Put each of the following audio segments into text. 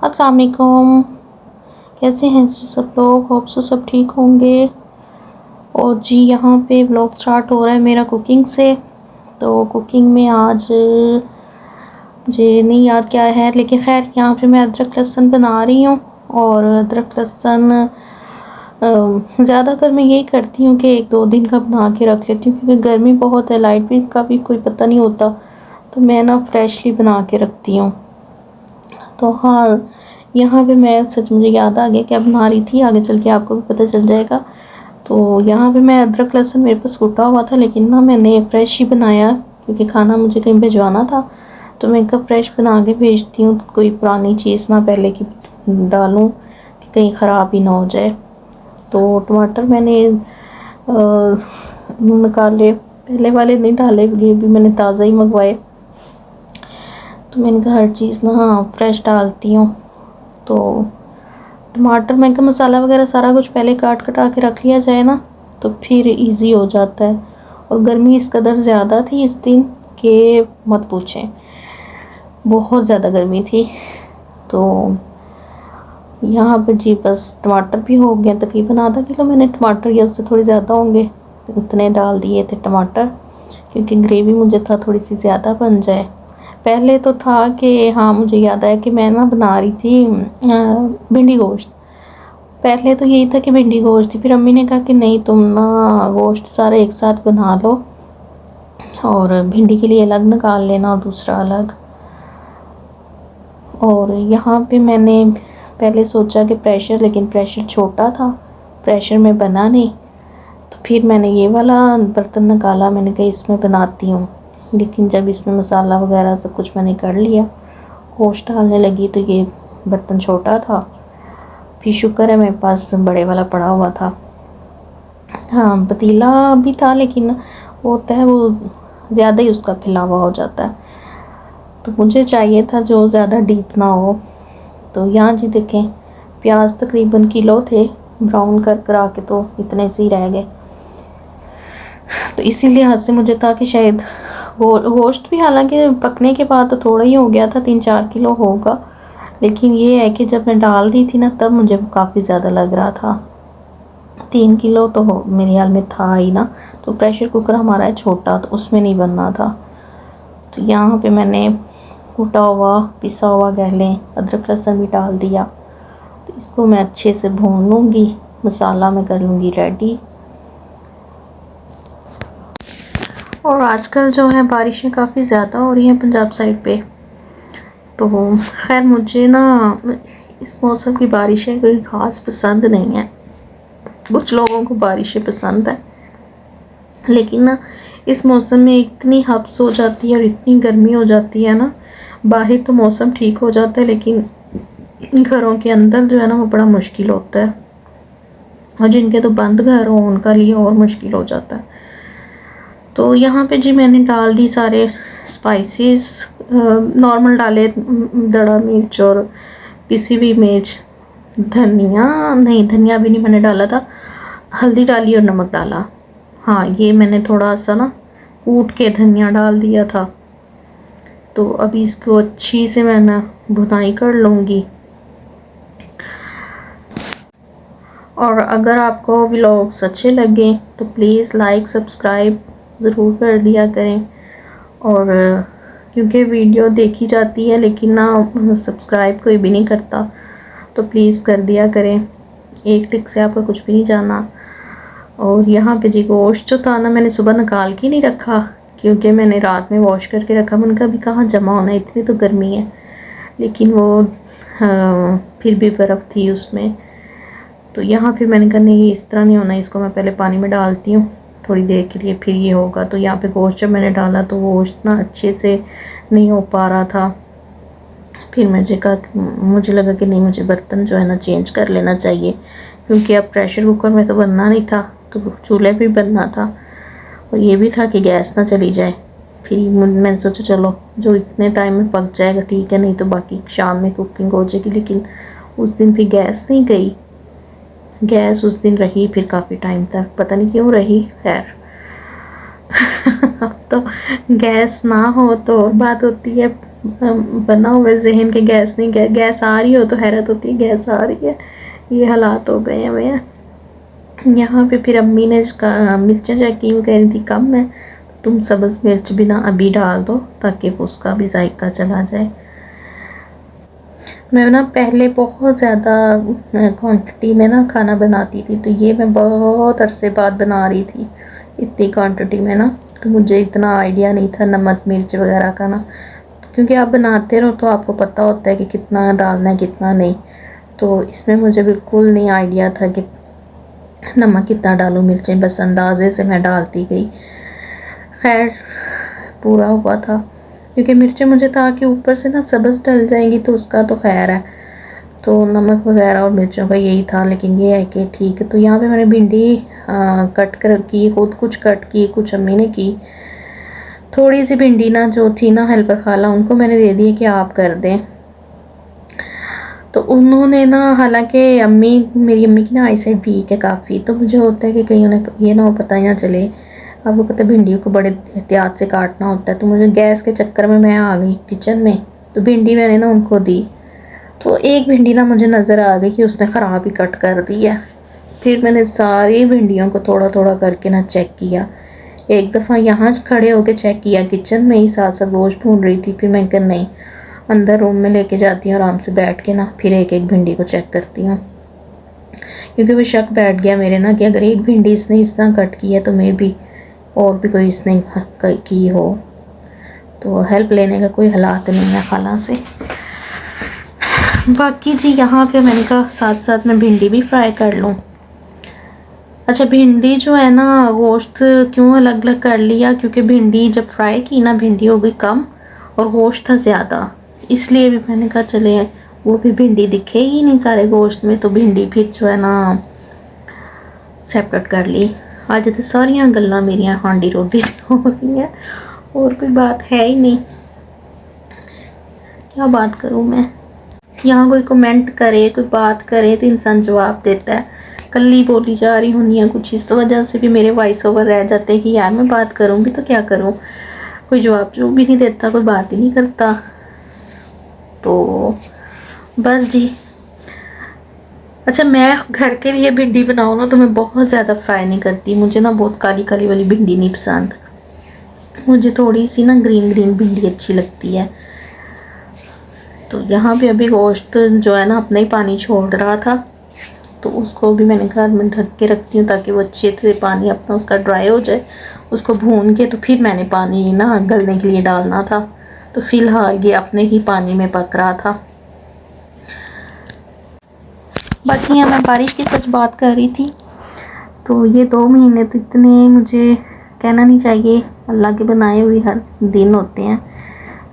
अस्सलाम वालेकुम। कैसे हैं जी सब लोग? होप सो सब ठीक होंगे। और जी यहाँ पे व्लॉग स्टार्ट हो रहा है मेरा कुकिंग से। तो कुकिंग में आज मुझे नहीं याद क्या है, लेकिन खैर यहाँ पे मैं अदरक लहसुन बना रही हूँ। और अदरक लहसुन ज़्यादातर मैं यही करती हूँ कि 1-2 दिन का बना के रख लेती हूँ, क्योंकि गर्मी बहुत है, लाइट भी का भी कोई पता नहीं होता। तो मैं ना फ्रेशली बना के रखती हूँ। तो हाँ, यहाँ पे मैं सच मुझे याद आ गया क्या बना रही थी, आगे चल के आपको भी पता चल जाएगा। तो यहाँ पे मैं अदरक लहसुन मेरे पास कूटा हुआ था, लेकिन ना मैंने फ्रेश ही बनाया, क्योंकि खाना मुझे कहीं भिजवाना था। तो मैं इनका फ्रेश बना के भेजती हूँ, कोई पुरानी चीज़ ना पहले की डालूँ कि कहीं ख़राब ही ना हो जाए। तो टमाटर मैंने निकाले, पहले वाले नहीं डाले, ये भी मैंने ताज़ा ही मंगवाए। तो मैंने कहा हर चीज़ ना फ्रेश डालती हूँ। तो टमाटर मैं का मसाला वगैरह सारा कुछ पहले काट कटा के रख लिया जाए ना, तो फिर इजी हो जाता है। और गर्मी इस कदर ज़्यादा थी इस दिन कि मत पूछें, बहुत ज़्यादा गर्मी थी। तो यहाँ पर जी बस टमाटर भी हो गया, तकरीबन आधा किलो मैंने टमाटर, या उससे थोड़े ज़्यादा होंगे, उतने डाल दिए थे टमाटर, क्योंकि ग्रेवी मुझे था थोड़ी सी ज़्यादा बन जाए। पहले तो था कि हाँ, मुझे याद आया कि मैं ना बना रही थी भिंडी गोश्त। पहले तो यही था कि भिंडी गोश्त थी, फिर अम्मी ने कहा कि नहीं, तुम ना गोश्त सारे एक साथ बना लो, और भिंडी के लिए अलग निकाल लेना और दूसरा अलग। और यहाँ पे मैंने पहले सोचा कि प्रेशर, लेकिन प्रेशर छोटा था, प्रेशर में बना नहीं। तो फिर मैंने ये वाला बर्तन निकाला, मैंने कहा इसमें बनाती हूँ। लेकिन जब इसमें मसाला वगैरह सब कुछ मैंने कर लिया, गोश्त डालने लगी, तो ये बर्तन छोटा था। फिर शुक्र है मेरे पास बड़े वाला पड़ा हुआ था। हाँ, पतीला भी था, लेकिन वो होता है वो ज़्यादा ही उसका फैलावा हो जाता है, तो मुझे चाहिए था जो ज़्यादा डीप ना हो। तो यहाँ जी देखें, प्याज तकरीबन किलो थे, ब्राउन कर करा के तो इतने से ही रह गए। तो इसी लिहाज से मुझे था कि शायद गोश्त भी, हालांकि पकने के बाद तो थोड़ा ही हो गया था, 3-4 किलो होगा। लेकिन ये है कि जब मैं डाल रही थी ना, तब मुझे काफ़ी ज़्यादा लग रहा था। 3 किलो तो मेरे ख्याल में था ही ना। तो प्रेशर कुकर हमारा है छोटा, तो उसमें नहीं बनना था। तो यहाँ पे मैंने कूटा हुआ पिसा हुआ कह लें अदरक लहसुन भी डाल दिया। तो इसको मैं अच्छे से भून लूँगी, मसाला मैं कर लूँगी रेडी। और आजकल जो है बारिशें काफ़ी ज़्यादा हो रही हैं पंजाब साइड पे। तो खैर मुझे ना इस मौसम की बारिशें कोई ख़ास पसंद नहीं है। कुछ लोगों को बारिशें पसंद है, लेकिन ना इस मौसम में इतनी हब्स हो जाती है और इतनी गर्मी हो जाती है ना। बाहर तो मौसम ठीक हो जाता है, लेकिन घरों के अंदर जो है ना वो बड़ा मुश्किल होता है। और जिनके तो बंद घर हो उनका लिए और मुश्किल हो जाता है। तो यहाँ पे जी मैंने डाल दी सारे स्पाइसेस, नॉर्मल डाले, दड़ा मिर्च और पिसी हुई मिर्च, धनिया नहीं, धनिया भी नहीं मैंने डाला था, हल्दी डाली और नमक डाला। हाँ, ये मैंने थोड़ा सा ना कूट के धनिया डाल दिया था। तो अभी इसको अच्छी से मैं ना भुनाई कर लूँगी। और अगर आपको व्लॉग्स अच्छे लगें तो प्लीज़ लाइक सब्सक्राइब ज़रूर कर दिया करें। और क्योंकि वीडियो देखी जाती है लेकिन ना सब्सक्राइब कोई भी नहीं करता, तो प्लीज़ कर दिया करें, एक टिक से आपका कुछ भी नहीं जाना। और यहाँ पे जी गोश्त जो था ना, मैंने सुबह निकाल के नहीं रखा, क्योंकि मैंने रात में वॉश करके रखा। मैंने कहा अभी कहाँ जमा होना है, इतनी तो गर्मी है। लेकिन वो फिर भी बर्फ़ थी उसमें। तो यहाँ फिर मैंने कहा नहीं, इस तरह नहीं होना, इसको मैं पहले पानी में डालती हूँ थोड़ी देर के लिए, फिर ये होगा। तो यहाँ पे गोश्त जब मैंने डाला तो गोश्त ना अच्छे से नहीं हो पा रहा था। फिर मुझे लगा कि नहीं, मुझे बर्तन जो है ना चेंज कर लेना चाहिए, क्योंकि अब प्रेशर कुकर में तो बनना नहीं था, तो चूल्हे पे बनना था। और ये भी था कि गैस ना चली जाए। फिर मैंने सोचा चलो जो इतने टाइम में पक जाएगा ठीक है, नहीं तो बाकी शाम में कुकिंग हो जाएगी। लेकिन उस दिन फिर गैस नहीं गई, गैस उस दिन रही फिर काफ़ी टाइम तक, पता नहीं क्यों रही। खैर अब तो गैस ना हो तो और बात होती है, बना हुआ जहन के गैस नहीं, गैस आ रही हो तो हैरत होती है गैस आ रही है। ये हालात हो गए हैं भैया। यहाँ पे फिर अम्मी ने मिर्चें चेक की, वो कह रही थी कम है, तो तुम सब्ज़ मिर्च भी ना अभी डाल दो ताकि उसका भी जायका चला जाए। मैं ना पहले बहुत ज़्यादा क्वांटिटी में ना खाना बनाती थी, तो ये मैं बहुत अरसे बाद बना रही थी इतनी क्वांटिटी में ना, तो मुझे इतना आइडिया नहीं था नमक मिर्च वगैरह का ना, क्योंकि आप बनाते रहो तो आपको पता होता है कि कितना डालना है कितना नहीं। तो इसमें मुझे बिल्कुल नहीं आइडिया था कि नमक कितना डालूँ, मिर्चें बस अंदाजे से मैं डालती गई। खैर पूरा हुआ था, क्योंकि मिर्चें मुझे था कि ऊपर से ना सब्ज़ डल जाएंगी तो उसका तो खैर है, तो नमक वगैरह और मिर्चों का यही था। लेकिन ये है कि ठीक है। तो यहाँ पे मैंने भिंडी कट कर की, खुद कुछ कट की, कुछ अम्मी ने की। थोड़ी सी भिंडी ना जो थी ना हेल्पर खाला, उनको मैंने दे दी कि आप कर दें। तो उन्होंने ना, हालांकि मेरी अम्मी की ना आई साइड वीक है काफ़ी, तो मुझे होता है कि कहीं उन्हें ये ना हो, पता ही ना चले। आपको पता है भिंडी को बड़े एहतियात से काटना होता है, तो मुझे गैस के चक्कर में मैं आ गई किचन में, तो भिंडी मैंने ना उनको दी। तो एक भिंडी ना मुझे नज़र आ गई कि उसने ख़राब ही कट कर दी है। फिर मैंने सारी भिंडियों को थोड़ा थोड़ा करके ना चेक किया। एक दफ़ा यहाँ खड़े होकर चेक किया, किचन में ही साथ साथ गोश्त भून रही थी। फिर मैं कहा नहीं, अंदर रूम में लेके जाती हूँ आराम से बैठ के ना, फिर एक एक भिंडी को चेक करती हूँ, क्योंकि वो शक बैठ गया मेरे ना कि अगर एक भिंडी इसने इस तरह कट की है तो मे भी और भी कोई इसने की हो। तो हेल्प लेने का कोई हालात नहीं है खाला से। बाकी जी यहाँ पे मैंने कहा साथ साथ में भिंडी भी फ्राई कर लूँ। अच्छा, भिंडी जो है ना, गोश्त क्यों अलग अलग कर लिया, क्योंकि भिंडी जब फ्राई की ना, भिंडी हो गई कम और गोश्त था ज़्यादा, इसलिए भी मैंने कहा चले वो भी भिंडी दिखेगी नहीं सारे गोश्त में, तो भिंडी फिर जो है ना सेपरेट कर ली। आज तो सारियां गल्लां मेरियां हांडी रोटी हो रही हैं, और कोई बात है ही नहीं, क्या बात करूँ मैं। यहाँ कोई कमेंट करे, कोई बात करे तो इंसान जवाब देता है। कल्ली बोली जा रही होनी है कुछ, इस वजह से भी मेरे वॉइस ओवर रह जाते हैं कि यार मैं बात करूँगी तो क्या करूँ, कोई जवाब जो भी नहीं देता, कोई बात ही नहीं करता। तो बस जी। अच्छा, मैं घर के लिए भिंडी बनाऊँ ना तो मैं बहुत ज़्यादा फ्राई नहीं करती, मुझे ना बहुत काली काली वाली भिंडी नहीं पसंद, मुझे थोड़ी सी ना ग्रीन ग्रीन भिंडी अच्छी लगती है। तो यहाँ पे अभी गोश्त जो है ना अपना ही पानी छोड़ रहा था, तो उसको भी मैंने घर में ढक के रखती हूँ ताकि वो अच्छे से पानी अपना उसका ड्राई हो जाए। उसको भून के तो फिर मैंने पानी ना गलने के लिए डालना था, तो फ़िलहाल ये अपने ही पानी में पक रहा था। बाकी यहाँ मैं बारिश की सच बात कर रही थी, तो ये 2 महीने तो इतने, मुझे कहना नहीं चाहिए, अल्लाह के बनाए हुए हर दिन होते हैं,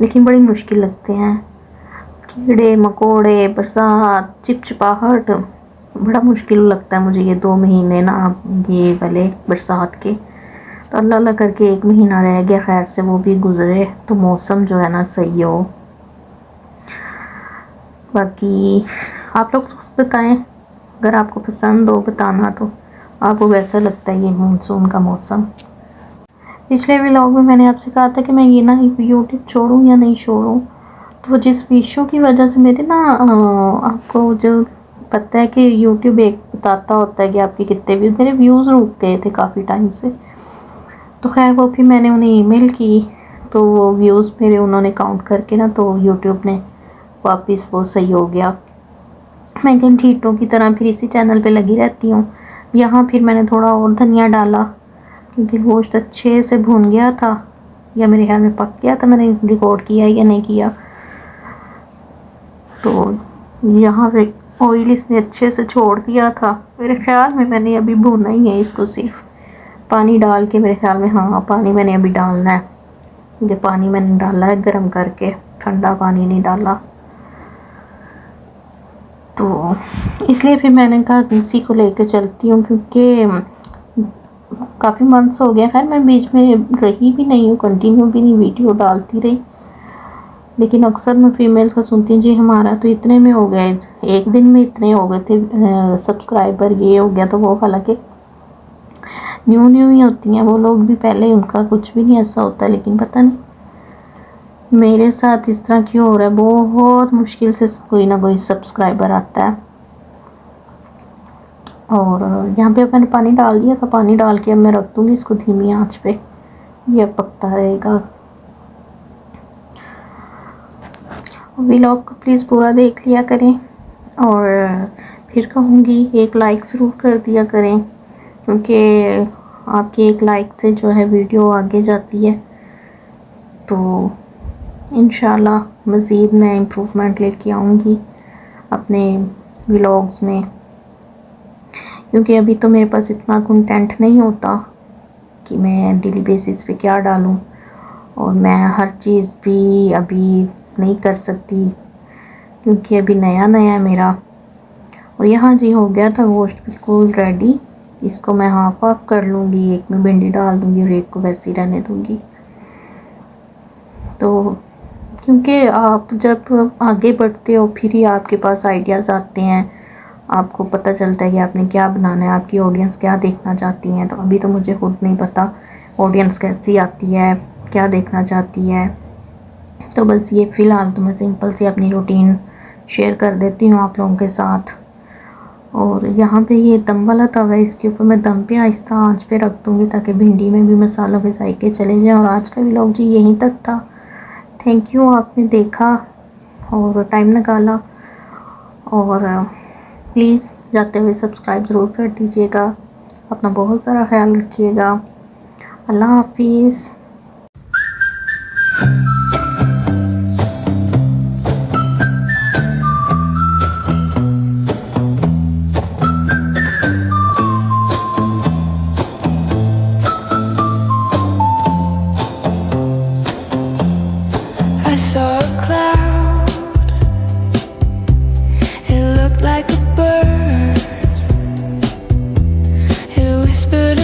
लेकिन बड़ी मुश्किल लगते हैं। कीड़े मकोड़े, बरसात, चिपचिपाहट, बड़ा मुश्किल लगता है मुझे ये 2 महीने ना, ये वाले बरसात के। तो अल्लाह अल्लाह करके 1 महीना रह गया, खैर से वो भी गुजरे तो मौसम जो है ना सही हो। बाकी आप लोग बताएं, अगर आपको पसंद हो बताना, तो आपको कैसा लगता है ये मानसून का मौसम। पिछले व्लॉग में मैंने आपसे कहा था कि मैं ये ना यूट्यूब छोड़ूं या नहीं छोड़ूं, तो जिस इशू की वजह से मेरे ना आपको जो पता है कि यूट्यूब एक बताता होता है कि आपके कितने व्यूज़, मेरे व्यूज़ रुक गए थे काफ़ी टाइम से। तो खैर वो फिर मैंने उन्हें ईमेल की, तो वो व्यूज़ मेरे उन्होंने काउंट करके ना, तो यूट्यूब ने वापस वो सही हो गया। मैं कहीं ठीटों की तरह फिर इसी चैनल पे लगी रहती हूँ। यहाँ फिर मैंने थोड़ा और धनिया डाला, क्योंकि गोश्त अच्छे से भून गया था, या मेरे ख्याल में पक गया था, मैंने रिकॉर्ड किया या नहीं किया। तो यहाँ पे ऑयल इसने अच्छे से छोड़ दिया था, मेरे ख्याल में मैंने अभी भूना ही है इसको, सिर्फ पानी डाल के, मेरे ख्याल में हाँ पानी मैंने अभी डालना है, ये पानी मैंने डाला है गर्म करके, ठंडा पानी नहीं डाला। तो इसलिए फिर मैंने कहा इसी को लेकर चलती हूँ, क्योंकि काफ़ी मंथ्स हो गए। खैर मैं बीच में रही भी नहीं हूँ, कंटिन्यू भी नहीं वीडियो डालती रही, लेकिन अक्सर मैं फीमेल्स का सुनती हूँ जी हमारा तो इतने में हो गए, एक दिन में इतने हो गए थे सब्सक्राइबर, ये हो गया तो वो। हालांकि न्यू ही होती हैं वो लोग भी, पहले उनका कुछ भी नहीं ऐसा होता, लेकिन पता नहीं मेरे साथ इस तरह क्यों हो रहा है? बहुत मुश्किल से कोई ना कोई सब्सक्राइबर आता है। और यहाँ पे मैंने पानी डाल दिया था, पानी डाल के अब मैं रख दूँगी इसको धीमी आंच पे, ये पकता रहेगा। व्लॉग को प्लीज़ पूरा देख लिया करें और फिर कहूँगी एक लाइक ज़रूर कर दिया करें, क्योंकि आपकी एक लाइक से जो है वीडियो आगे जाती है। तो इंशाल्लाह मज़ीद मैं इम्प्रूवमेंट लेके आऊँगी अपने व्लॉग्स में, क्योंकि अभी तो मेरे पास इतना कंटेंट नहीं होता कि मैं डेली बेसिस पे क्या डालूं, और मैं हर चीज़ भी अभी नहीं कर सकती क्योंकि अभी नया नया है मेरा। और यहाँ जी हो गया था गोश्त बिल्कुल रेडी, इसको मैं हाफ हाफ कर लूँगी, एक में भिंडी डाल दूँगी और एक को वैसे ही रहने दूँगी। तो क्योंकि आप जब आगे बढ़ते हो फिर ही आपके पास आइडियाज़ आते हैं, आपको पता चलता है कि आपने क्या बनाना है, आपकी ऑडियंस क्या देखना चाहती हैं। तो अभी तो मुझे खुद नहीं पता ऑडियंस कैसी आती है, क्या देखना चाहती है। तो बस ये फ़िलहाल तो मैं सिंपल सी अपनी रूटीन शेयर कर देती हूँ आप लोगों के साथ। और यहाँ पे ये दम वाला तवा है, इसके ऊपर मैं दम पे आहिस्ता आंच पे रख दूँगी ताकि भिंडी में भी मसालों के जायके चले जाएँ। और आज का व्लॉग जी यहीं तक था। थैंक यू, आपने देखा और टाइम निकाला। और प्लीज़ जाते हुए सब्सक्राइब ज़रूर कर दीजिएगा। अपना बहुत सारा ख्याल रखिएगा। अल्लाह हाफिज़। I saw a cloud, it looked like a bird, it whispered